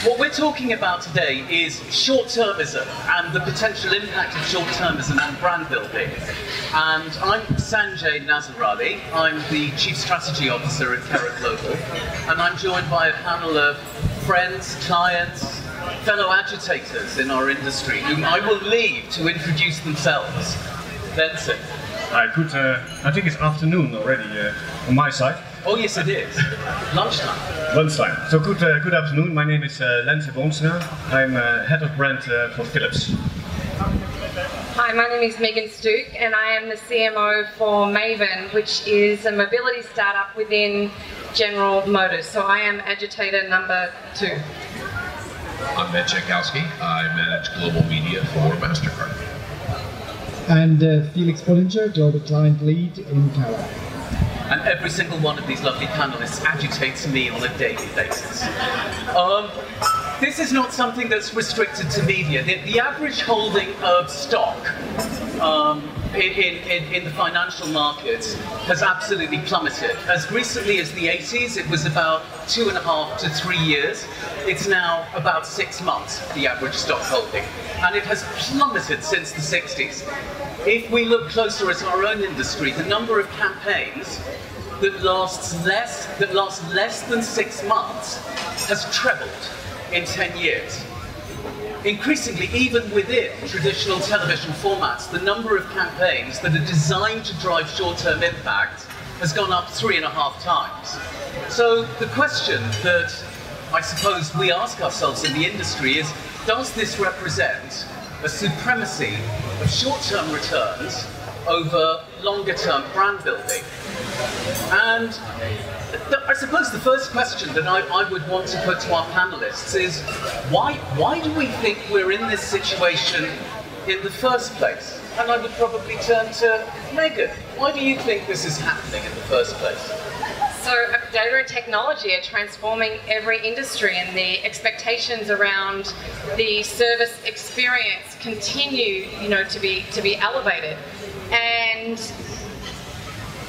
What we're talking about today is short-termism and the potential impact of short-termism on brand building. And I'm Sanjay Nazerali. I'm the Chief Strategy Officer at Kera Global. And I'm joined by a panel of friends, clients, fellow agitators in our industry, whom I will leave to introduce themselves. Lenze. Hi, good. I think it's afternoon already on my side. Oh yes, it is. Lunchtime. Lunchtime. So good afternoon. My name is Lenze Boonstra. I'm head of brand for Philips. Hi, my name is Megan Stook and I am the CMO for Maven, which is a mobility startup within General Motors. So I am agitator number 2. I'm Ed Jankowski. I manage global media for MasterCard. And Felix Bollinger, Global Client Lead in Kera. And every single one of these lovely panelists agitates me on a daily basis. This is not something that's restricted to media. The average holding of stock in the financial markets has absolutely plummeted. As recently as the 80s, it was about 2.5 to 3 years. It's now about 6 months, the average stock holding. And it has plummeted since the 60s. If we look closer at our own industry, the number of campaigns that last less than 6 months has trebled in 10 years. Increasingly, even within traditional television formats, the number of campaigns that are designed to drive short-term impact has gone up 3.5 times. So the question that I suppose we ask ourselves in the industry is, does this represent a supremacy of short-term returns over longer-term brand building? And I suppose the first question that I would want to put to our panelists is, why do we think we're in this situation in the first place? And I would probably turn to Megan. Why do you think this is happening in the first place? So data and technology are transforming every industry, and the expectations around the service experience continue, to be elevated. And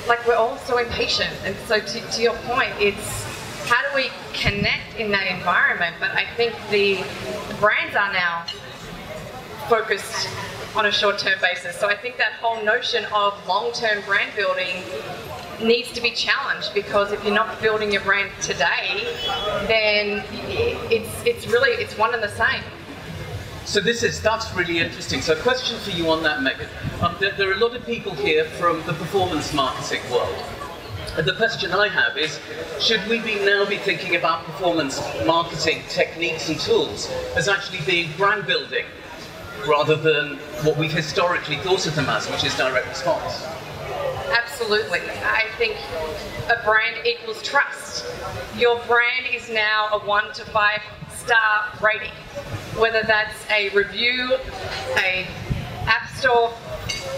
like, we're all so impatient, and so to your point, it's how do we connect in that environment? But I think the brands are now focused on a short-term basis. So I think that whole notion of long-term brand building needs to be challenged, because if you're not building your brand today, then it's one and the same. So that's really interesting. So a question for you on that, Megan. There are a lot of people here from the performance marketing world. And the question I have is, should we now be thinking about performance marketing techniques and tools as actually being brand building, rather than what we've historically thought of them as, which is direct response? Absolutely. I think a brand equals trust. Your brand is now a 1 to 5 star rating. Whether that's a review, a app store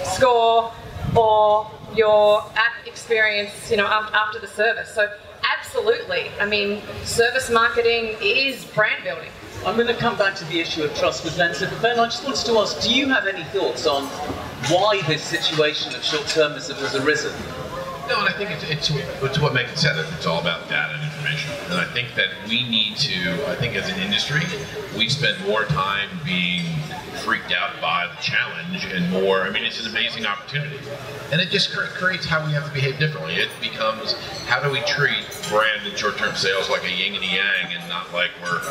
score, or your app experience, after the service. So absolutely, I mean, service marketing is brand building. I'm going to come back to the issue of trust with Lenze, but Ben, I just wanted to ask, do you have any thoughts on why this situation of short-termism has arisen? No, and I think it's what Megan said. It's all about data and information. And I think that we need to, I think as an industry, we spend more time being freaked out by the challenge and more, I mean, it's an amazing opportunity. And it just creates how we have to behave differently. It becomes, how do we treat brand and short-term sales like a yin and a yang, and not like we're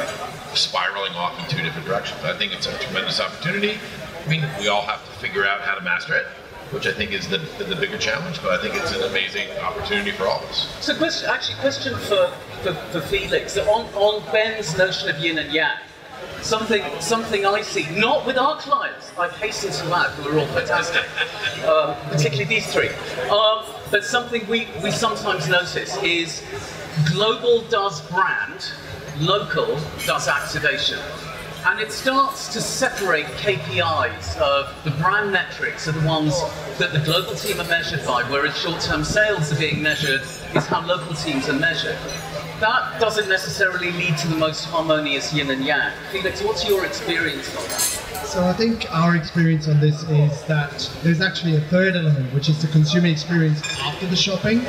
spiraling off in 2 different directions. I think it's a tremendous opportunity. I mean, we all have to figure out how to master it, which I think is the bigger challenge, but I think it's an amazing opportunity for all of us. So question for Felix, on Ben's notion of yin and yang, something I see, not with our clients, I hasten to add, who are all fantastic, particularly these 3, but something we sometimes notice is global does brand, local does activation. And it starts to separate KPIs of the brand metrics are the ones that the global team are measured by, whereas short-term sales are being measured is how local teams are measured. that doesn't necessarily lead to the most harmonious yin and yang. Felix, what's your experience on that? So I think our experience on this is that there's actually a third element, which is the consumer experience after the shopping,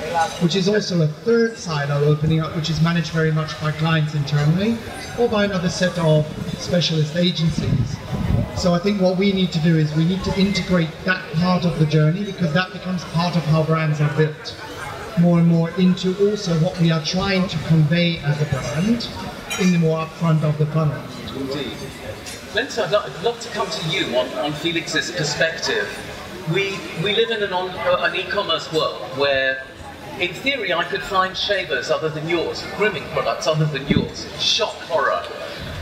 which is also a third side of opening up, which is managed very much by clients internally or by another set of specialist agencies. So I think what we need to do is we need to integrate that part of the journey, because that becomes part of how brands are built more and more into also what we are trying to convey as a brand in the more upfront of the funnel. Indeed. Lenze, I'd love to come to you on Felix's perspective. We live in an e-commerce world where, in theory, I could find shavers other than yours, grooming products other than yours. Shock horror.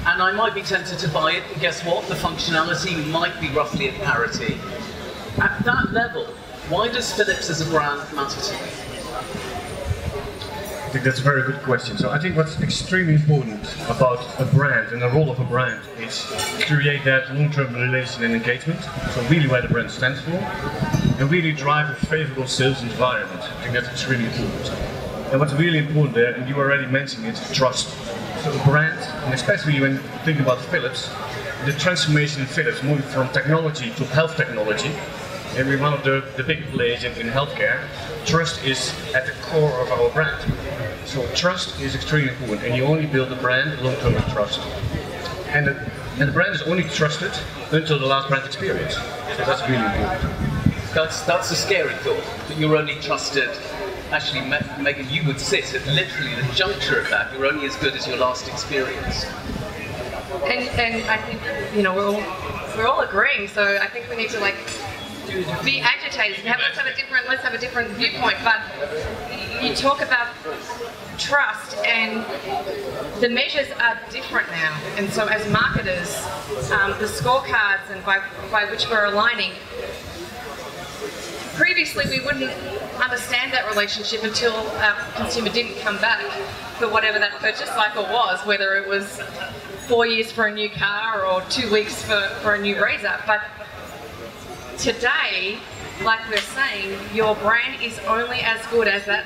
And I might be tempted to buy it, but guess what? The functionality might be roughly at parity. At that level, why does Philips as a brand matter to me? I think that's a very good question. So I think what's extremely important about a brand and the role of a brand is to create that long-term relation and engagement. So really where the brand stands for, and really drive a favorable sales environment. I think that's extremely important. And what's really important there, and you already mentioned it, is trust. So a brand, and especially when you think about Philips, the transformation in Philips, moving from technology to health technology, and we're one of the big players in healthcare. Trust is at the core of our brand. So trust is extremely important, and you only build a brand long-term with trust. And the brand is only trusted until the last brand experience. So that's really important. That's a scary thought, that you're only trusted. Actually, Megan, you would sit at literally the juncture of that. You're only as good as your last experience. And I think, you know, we're all agreeing. So I think we need to be agitated. Let's have a different viewpoint. But you talk about trust, and the measures are different now. And so as marketers, the scorecards and by which we're aligning. Previously, we wouldn't understand that relationship until our consumer didn't come back for whatever that purchase cycle was, whether it was 4 years for a new car or 2 weeks for a new razor. But today, like we're saying, your brand is only as good as that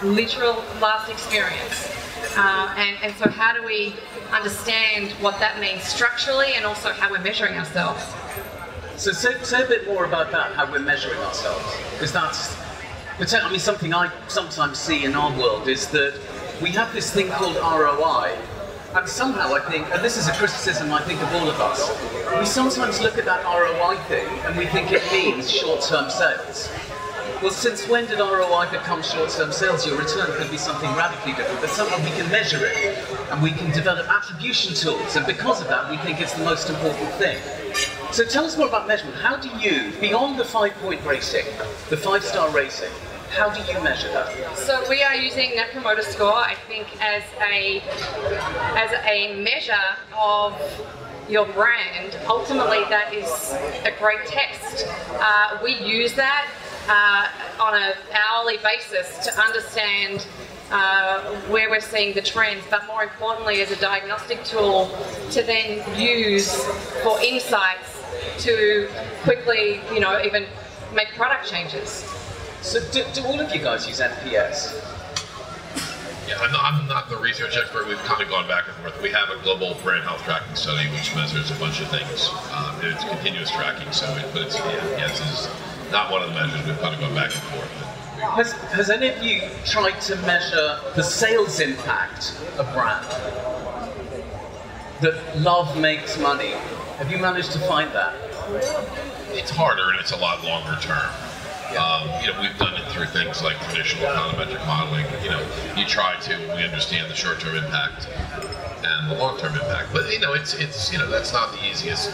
literal last experience. And so how do we understand what that means structurally, and also how we're measuring ourselves? So say a bit more about that, how we're measuring ourselves, because that's, I mean, something I sometimes see in our world is that we have this thing called ROI, and somehow I think, and this is a criticism I think of all of us, we sometimes look at that ROI thing and we think it means short-term sales. Well, since when did ROI become short-term sales? Your return could be something radically different, but somehow we can measure it, and we can develop attribution tools, and because of that, we think it's the most important thing. So tell us more about measurement. How do you, beyond the 5-point rating, the 5-star rating, how do you measure that? So we are using Net Promoter Score, I think, as a measure of your brand. Ultimately, that is a great test. We use that on an hourly basis to understand where we're seeing the trends, but more importantly as a diagnostic tool to then use for insights to quickly, you know, even make product changes. So do all of you guys use NPS? Yeah, I'm not the research expert. We've kind of gone back and forth. We have a global brand health tracking study which measures a bunch of things. It's continuous tracking, so this is not one of the measures. We've kind of gone back and forth. Has any of you tried to measure the sales impact of brand? That love makes money. Have you managed to find that? It's harder and it's a lot longer term. You know, we've done it through things like traditional econometric modeling. You know, you try to, we understand the short-term impact and the long-term impact. But you know, it's you know, that's not the easiest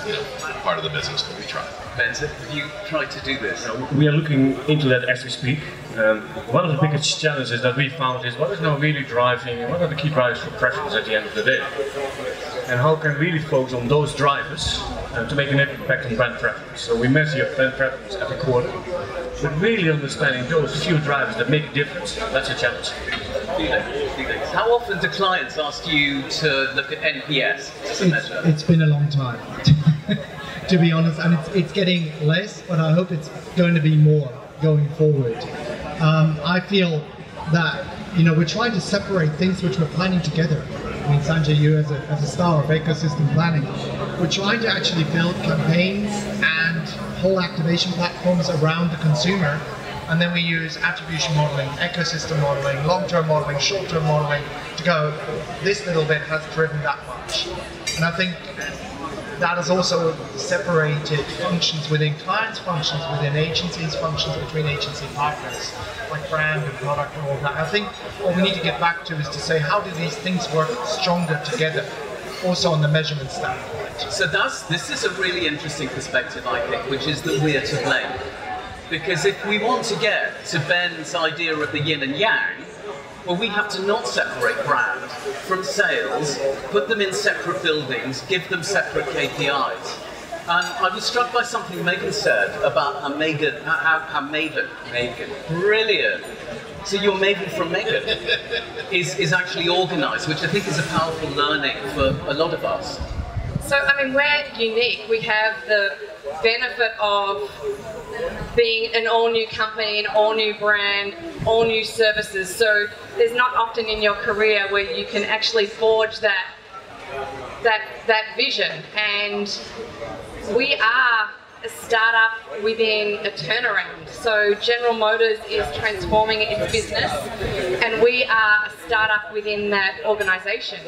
part of the business, but we try. Lenze, have you tried to do this? We are looking into that as we speak. One of the biggest challenges that we found is what is now really driving, what are the key drivers for preference at the end of the day? And how can we really focus on those drivers to make an impact on brand preference? So we measure brand preference every quarter, but really understanding those few drivers that make a difference, that's a challenge. Felix, how often do clients ask you to look at NPS as a measure? It's been a long time, to be honest, and it's getting less, but I hope it's going to be more going forward. I feel that we're trying to separate things which we're planning together. I mean, Sanjay, you as a star of ecosystem planning, we're trying to actually build campaigns and whole activation platforms around the consumer, and then we use attribution modeling, ecosystem modeling, long-term modeling, short-term modeling to go, this little bit has driven that much. And I think that has also separated functions within clients, functions within agencies, functions between agency partners, like brand and product and all that. I think what we need to get back to is to say, how do these things work stronger together, also on the measurement standpoint. So this is a really interesting perspective, I think, which is that we're to blame. Because if we want to get to Ben's idea of the yin and yang, well, we have to not separate brand from sales, put them in separate buildings, give them separate KPIs. And I was struck by something Megan said about how Maven, brilliant. So your Maven from Megan is actually organised, which I think is a powerful learning for a lot of us. So, I mean, we're unique. We have the benefit of being an all-new company, an all-new brand, all new services. So there's not often in your career where you can actually forge that vision. And we are a startup within a turnaround. So General Motors is transforming its business, and we are a startup within that organisation.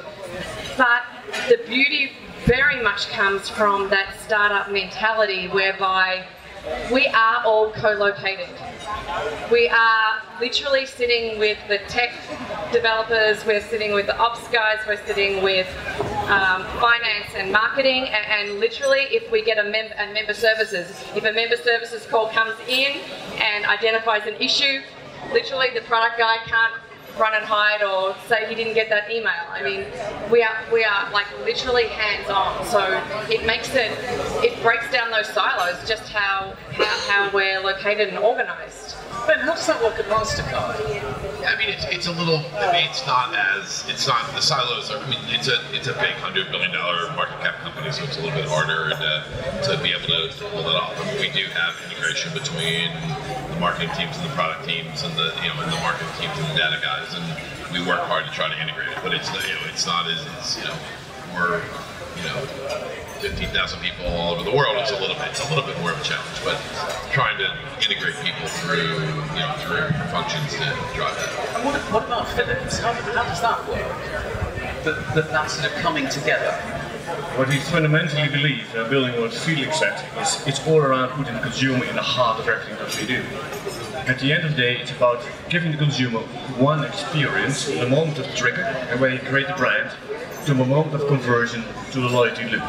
But the beauty very much comes from that startup mentality whereby we are all co-located. We are literally sitting with the tech developers, we're sitting with the ops guys, we're sitting with finance and marketing, and literally if we get a member services, if a member services call comes in and identifies an issue, literally the product guy can't run and hide or say he didn't get that email. I mean, we are like literally hands-on. So it breaks down those silos, just how we're located and organised. Ben, how does that work at MasterCard? I mean, it's a little. I mean, it's not the silos are. I mean, it's a big $100 billion market cap company, so it's a little bit harder to be able to pull it off. I mean, we do have integration between the marketing teams and the product teams, and the marketing teams and the data guys, and we work hard to try to integrate it. But it's not as we're 15,000 people all over the world. It's a little bit more of a challenge, but trying to integrate people through functions to drive that. And what about Philips? How does that work? That sort of coming together. What we fundamentally believe, building what Felix said, is it's all around putting the consumer in the heart of everything that we do. At the end of the day, it's about giving the consumer one experience, the moment of trigger, and where you create the brand, to a moment of conversion to the loyalty loop.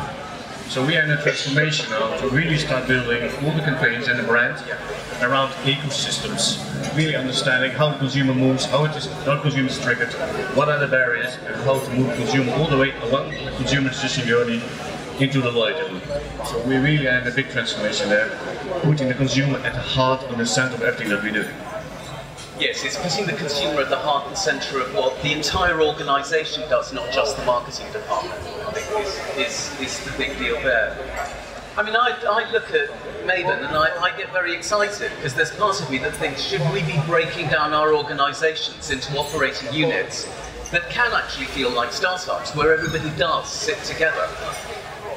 So we are in a transformation now to really start building all the campaigns and the brand around ecosystems, really understanding how the consumer moves, how the consumer is triggered, what are the barriers, and how to move the consumer all the way along the consumer decision journey into the loyalty loop. So we really are in a big transformation there, putting the consumer at the heart and the center of everything that we do. Yes, it's putting the consumer at the heart and centre of what the entire organisation does, not just the marketing department. I think is the big deal there. I mean, I look at Maven and I get very excited because there's part of me that thinks, should we be breaking down our organisations into operating units that can actually feel like startups, where everybody does sit together?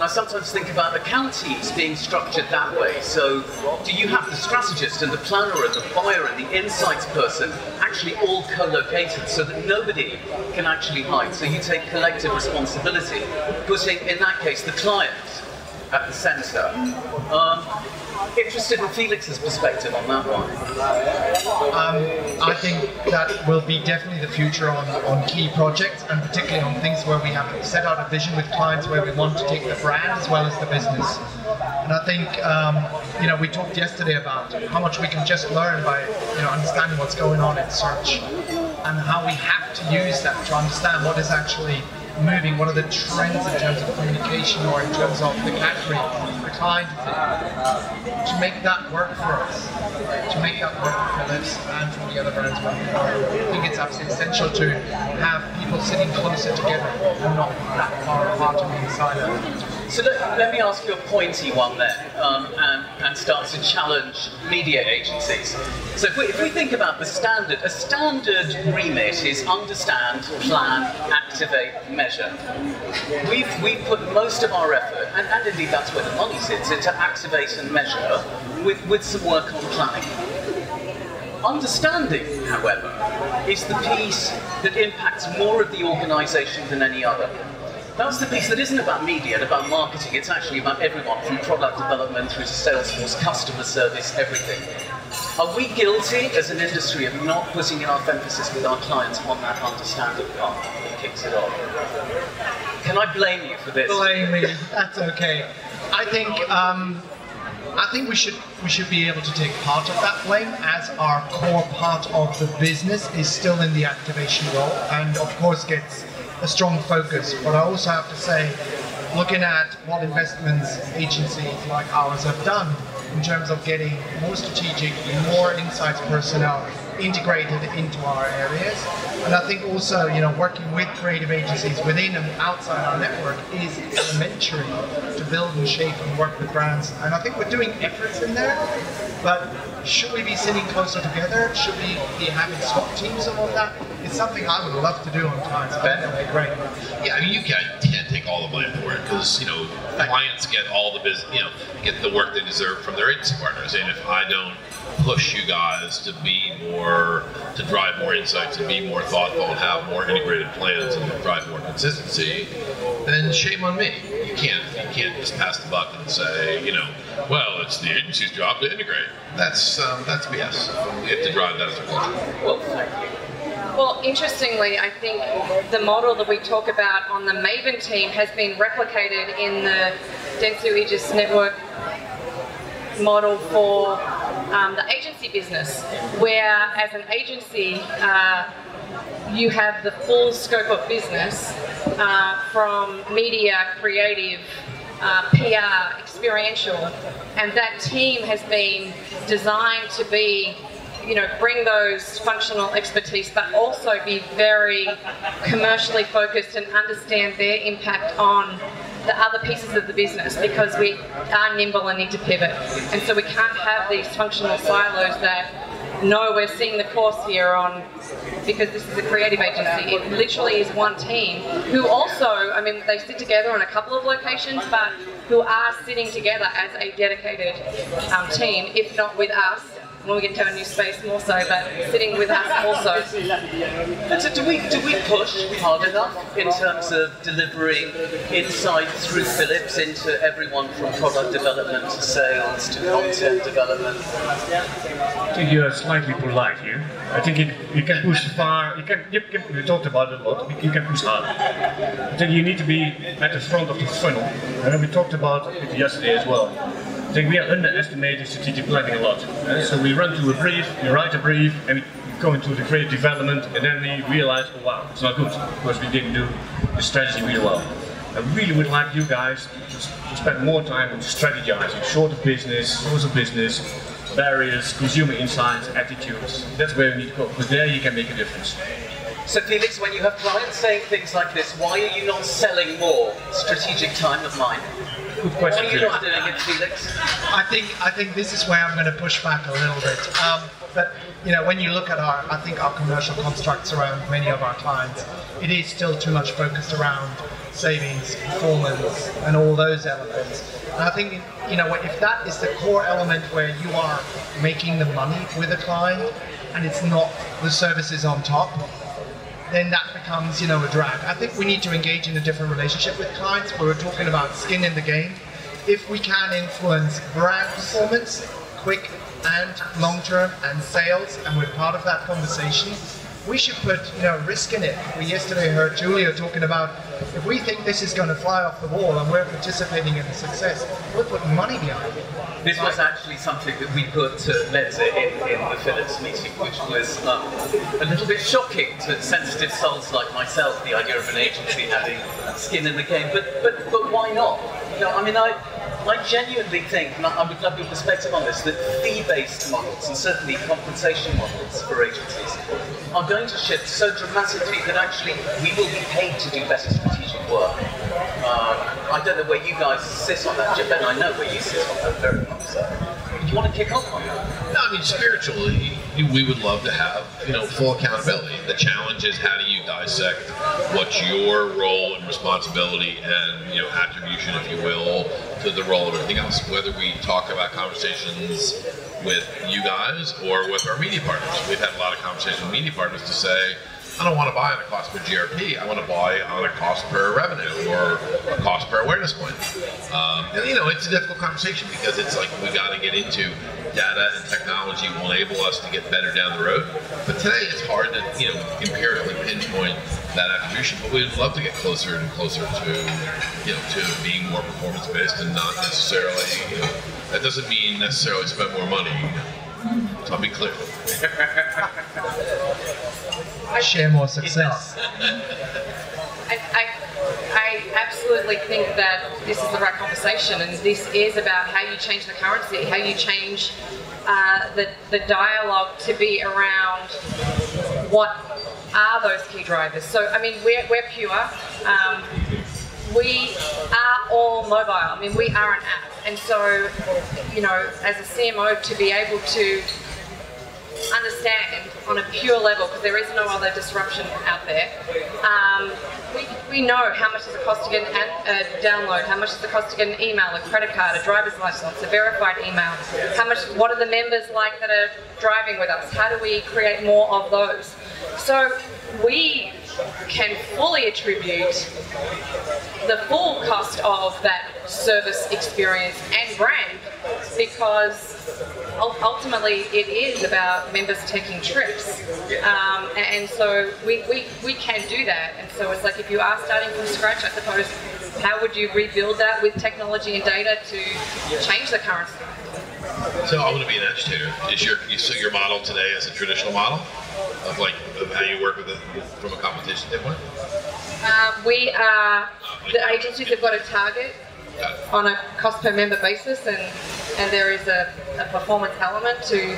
I sometimes think about account teams being structured that way. So do you have the strategist and the planner and the buyer and the insights person actually all co-located so that nobody can actually hide? So you take collective responsibility, putting, in that case, the client at the centre. Interested in Felix's perspective on that one. I think that will be definitely the future on key projects, and particularly on things where we have set out a vision with clients where we want to take the brand as well as the business. And I think, we talked yesterday about how much we can just learn by, understanding what's going on in search, and how we have to use that to understand what is actually moving, what are the trends in terms of communication or in terms of the category, the client, to make that work for us, to make that work for Philips and for the other brands. I think it's absolutely essential to have people sitting closer together and not that far apart and being siloed. So let me ask you a pointy one then, and start to challenge media agencies. So if we think about a standard remit is understand, plan, activate, measure. We've put most of our effort, and indeed that's where the money sits, into activate and measure with some work on planning. Understanding, however, is the piece that impacts more of the organisation than any other. That's the piece that isn't about media and about marketing, it's actually about everyone, from product development through to Salesforce, customer service, everything. Are we guilty as an industry of not putting enough emphasis with our clients on that understanding part that kicks it off? Can I blame you for this? Blame me, that's okay. I think we should be able to take part of that blame, as our core part of the business is still in the activation role and of course gets a strong focus. But I also have to say, looking at what investments agencies like ours have done in terms of getting more strategic, more insights personnel integrated into our areas, and I think also, working with creative agencies within and outside our network is elementary to build and shape and work with brands. And I think we're doing efforts in there, but should we be sitting closer together? Should we be having SWAT teams and all that? It's something I would love to do on clients. I think that'd be great. Yeah, I mean, you can't take all the blame for it, because clients get all the business, get the work they deserve from their agency partners. And if I don't push you guys to be more, to drive more insights and be more thoughtful and have more integrated plans and drive more consistency, then shame on me. You can't just pass the buck and say, well, it's the agency's job to integrate. That's BS. You have to drive that as a culture. Well, thank you. Well, interestingly, I think the model that we talk about on the Maven team has been replicated in the Dentsu Aegis network model for the agency business, where as an agency you have the full scope of business from media, creative, PR, experiential, and that team has been designed to be, bring those functional expertise, but also be very commercially focused and understand their impact on the other pieces of the business, because we are nimble and need to pivot. And so we can't have these functional silos that, no, we're seeing the course here on, because this is a creative agency. It literally is one team who also, they sit together on a couple of locations, but who are sitting together as a dedicated team, if not with us, when we get to a new space more so, but sitting with us also. So do we push hard enough in terms of delivering insight through Philips into everyone from product development to sales to content development? I think you are slightly polite here. I think you can push far. You talked about it a lot. You can push hard. I think you need to be at the front of the funnel. And we talked about it yesterday as well. I think we are underestimating strategic planning a lot. So we run to a brief, we write a brief, and we go into the creative development, and then we realize, oh wow, it's not good, because we didn't do the strategy really well. I really would like you guys to spend more time on strategizing, sort of business, source of business, barriers, consumer insights, attitudes. That's where we need to go, because there you can make a difference. So Felix, when you have clients saying things like this, why are you not selling more strategic time of mine? Good question. Why are you not doing it, Felix? I think this is where I'm going to push back a little bit. But when you look at our commercial constructs around many of our clients, it is still too much focused around savings, performance, and all those elements. And I think if that is the core element where you are making the money with a client, and it's not the services on top, then that becomes, a drag. I think we need to engage in a different relationship with clients where we're talking about skin in the game. If we can influence brand performance, quick and long-term, and sales, and we're part of that conversation, we should put risk in it. We yesterday heard Julia talking about, if we think this is going to fly off the wall and we're participating in the success, we're putting money behind it. This was actually something that we put to Lenze in the Philips meeting, which was a little bit shocking to sensitive souls like myself, the idea of an agency having skin in the game. But why not? I genuinely think, and I would love your perspective on this, that fee-based models, and certainly compensation models for agencies, are going to shift so dramatically that actually we will be paid to do better strategic work. I don't know where you guys sit on that, Ben. I know where you sit on that very much. So, do you want to kick off on that? No, I mean, spiritually, we would love to have, full accountability. The challenge is, how do you dissect what's your role and responsibility and, attribution, if you will, to the role of everything else. Whether we talk about conversations with you guys or with our media partners. We've had a lot of conversations with media partners to say, I don't want to buy on a cost per GRP. I want to buy on a cost per revenue or a cost per awareness point. It's a difficult conversation because it's like we got to get into data and technology will enable us to get better down the road. But today it's hard to empirically pinpoint that attribution. But we'd love to get closer and closer to being more performance based and not necessarily. That doesn't mean necessarily spend more money. So I'll be clear. Share more success. I absolutely think that this is the right conversation, and this is about how you change the currency, how you change the dialogue to be around what are those key drivers. So, I mean, we're pure. We are all mobile. I mean, we are an app, and so, as a CMO, to be able to understand on a pure level, because there is no other disruption out there. We know how much does it cost to get a download, how much does it cost to get an email, a credit card, a driver's license, a verified email, what are the members like that are driving with us, how do we create more of those? So we can fully attribute the full cost of that service experience and brand, because ultimately it is about members taking trips, and so we can do that. And so it's like, if you are starting from scratch, I suppose, how would you rebuild that with technology and data to change the currency? So I'm going to be an agitator. So your model today is a traditional model of how you work with it from a competition standpoint? The agencies have got a target on a cost per member basis, and there is a performance element to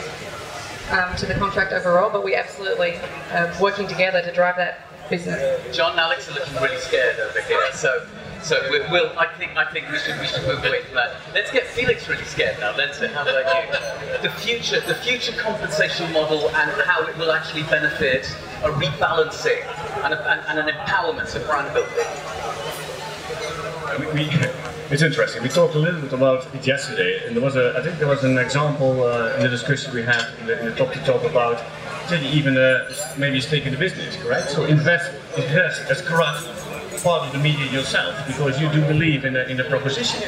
the contract overall, but we absolutely are working together to drive that business. John and Alex are looking really scared over here, so I think we should move away from that. Let's get Felix really scared now. Lenze, how about you? The future compensation model and how it will actually benefit a rebalancing and an empowerment of brand building. It's interesting. We talked a little bit about it yesterday, and I think there was an example in the discussion we had in the top to top about even maybe a stake in the business, correct? So invest as corrupt part of the media yourself, because you do believe in the proposition,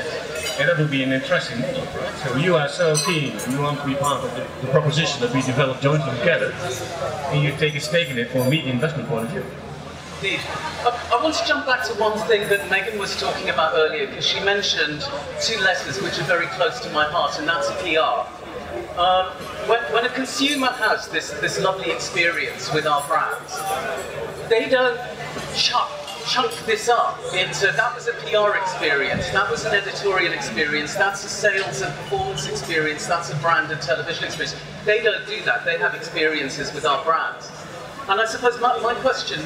and that would be an interesting model, right? So you are so keen and you want to be part of the proposition that we developed jointly together, and you take a stake in it from a media investment point of view. Indeed. I want to jump back to one thing that Megan was talking about earlier, because she mentioned two letters which are very close to my heart, and that's PR. When a consumer has this lovely experience with our brands, they don't chunk this up into, that was a PR experience, that was an editorial experience, that's a sales and performance experience, that's a brand and television experience. They don't do that. They have experiences with our brands. And I suppose my question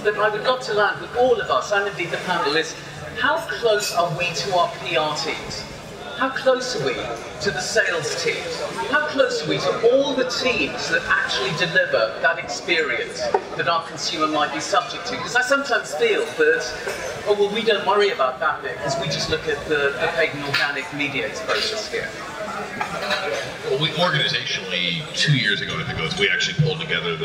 that I would love to land with all of us, and indeed the panel, is how close are we to our PR teams? How close are we to the sales teams? How close are we to all the teams that actually deliver that experience that our consumer might be subject to? Because I sometimes feel that, oh well, we don't worry about that bit because we just look at the paid and organic media exposure sphere. Well, we organizationally, 2 years ago, I think it was, we actually pulled together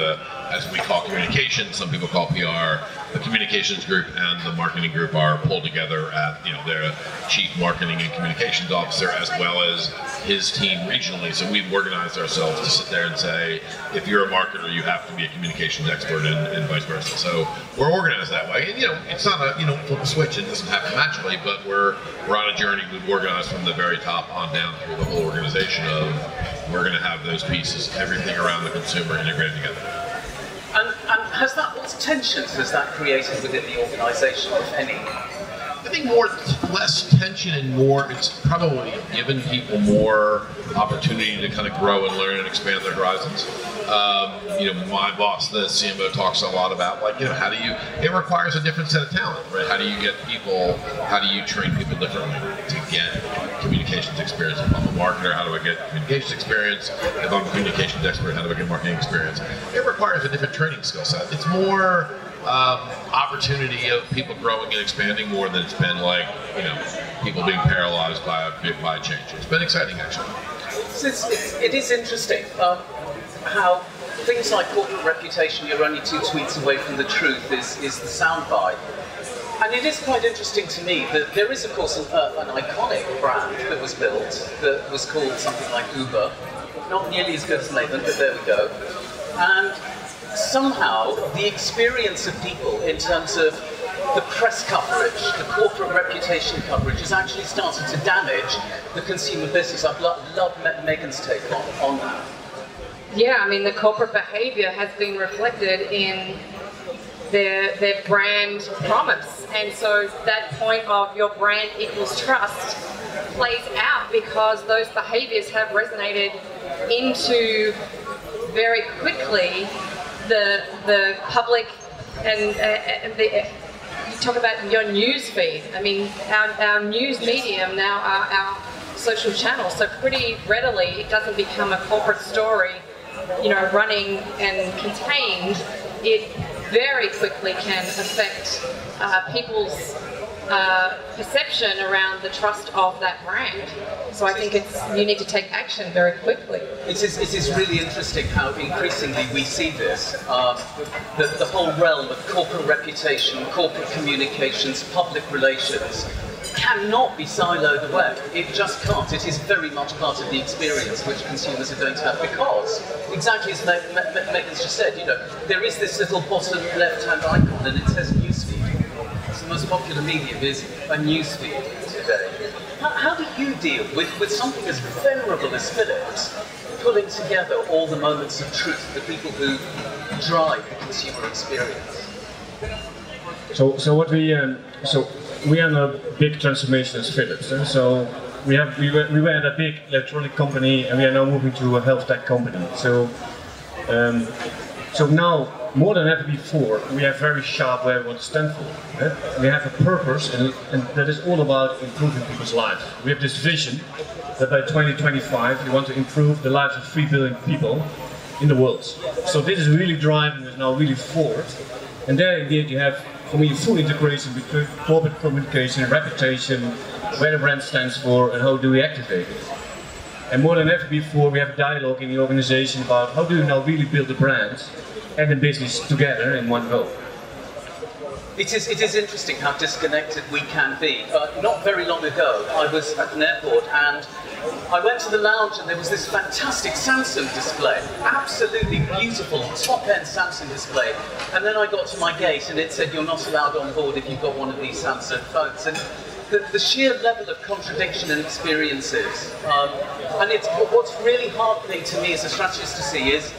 as we call communications, some people call PR, the communications group and the marketing group are pulled together at, their chief marketing and communications officer as well as his team regionally. So we've organized ourselves to sit there and say, if you're a marketer, you have to be a communications expert and vice versa. So we're organized that way. And, it's not a, flip a switch, it doesn't happen magically, but we're on a journey. We've organized from the very top on down through the whole organization of, we're going to have those pieces, everything around the consumer integrated together. And what tensions has that created within the organisation, if any? I think less tension and more, it's probably given people more opportunity to kind of grow and learn and expand their horizons. My boss, the CMO, talks a lot about, like, how do you, it requires a different set of talent, right? How do you get people, how do you train people differently to get communications experience? If I'm a marketer, how do I get communications experience? If I'm a communications expert, how do I get marketing experience? It requires a different training skill set. It's more opportunity of people growing and expanding more than it's been like, people being paralyzed by a change. It's been exciting, actually. It is interesting how things like corporate reputation, you're only 2 tweets away from the truth, is the soundbite. And it is quite interesting to me that there is, of course, an iconic brand that was built that was called something like Uber. Not nearly as good as Maven, but there we go. And somehow the experience of people in terms of the press coverage, the corporate reputation coverage, has actually started to damage the consumer business. I'd love Megan's take on that. Yeah, I mean, the corporate behaviour has been reflected in their brand promise, and so that point of your brand equals trust plays out because those behaviours have resonated into very quickly the public and you talk about your news feed. I mean, our news medium now are our social channels, so pretty readily it doesn't become a corporate story, running and contained. It very quickly can affect people's perception around the trust of that brand. So I think you need to take action very quickly. It is really interesting how increasingly we see this, the whole realm of corporate reputation, corporate communications, public relations cannot be siloed away. It just can't. It is very much part of the experience which consumers are going to have because, exactly as Megan's just said, there is this little bottom left-hand icon and it says newsfeed. It's the most popular medium is a newsfeed today. How do you deal with something as venerable as Philips, pulling together all the moments of truth, the people who drive the consumer experience? We are in a big transformation as Philips. So we were at a big electronic company and we are now moving to a health tech company. So now, more than ever before, we have very sharp where we want to stand for. We have a purpose and that is all about improving people's lives. We have this vision that by 2025 we want to improve the lives of 3 billion people in the world. So this is really driving us now really forward. And there indeed you have, for me, full integration between corporate communication, reputation, where the brand stands for, and how do we activate it. And more than ever before, we have a dialogue in the organization about how do you now really build the brand and the business together in one go. It is interesting how disconnected we can be. Not very long ago, I was at an airport and I went to the lounge and there was this fantastic Samsung display, absolutely beautiful, top-end Samsung display. And then I got to my gate and it said, you're not allowed on board if you've got one of these Samsung phones. And the sheer level of contradiction and experiences. And what's really heartening to me as a strategist to see is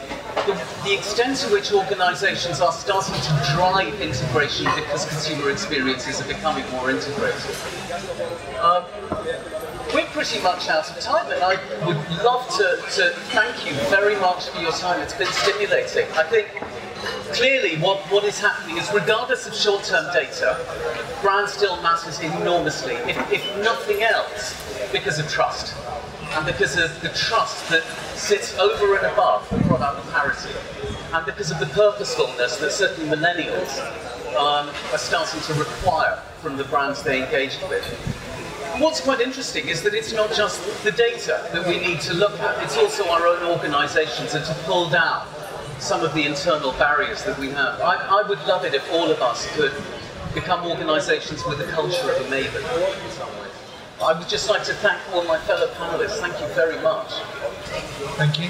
the extent to which organisations are starting to drive integration because consumer experiences are becoming more integrated. We're pretty much out of time, and I would love to thank you very much for your time. It's been stimulating. I think clearly what is happening is, regardless of short-term data, brand still matters enormously, if nothing else, because of trust. And because of the trust that sits over and above the product parity. And because of the purposefulness that certainly millennials are starting to require from the brands they engage with. What's quite interesting is that it's not just the data that we need to look at, it's also our own organisations and to pull down some of the internal barriers that we have. I would love it if all of us could become organisations with a culture of a Maven in some ways. I would just like to thank all my fellow panellists. Thank you very much. Thank you.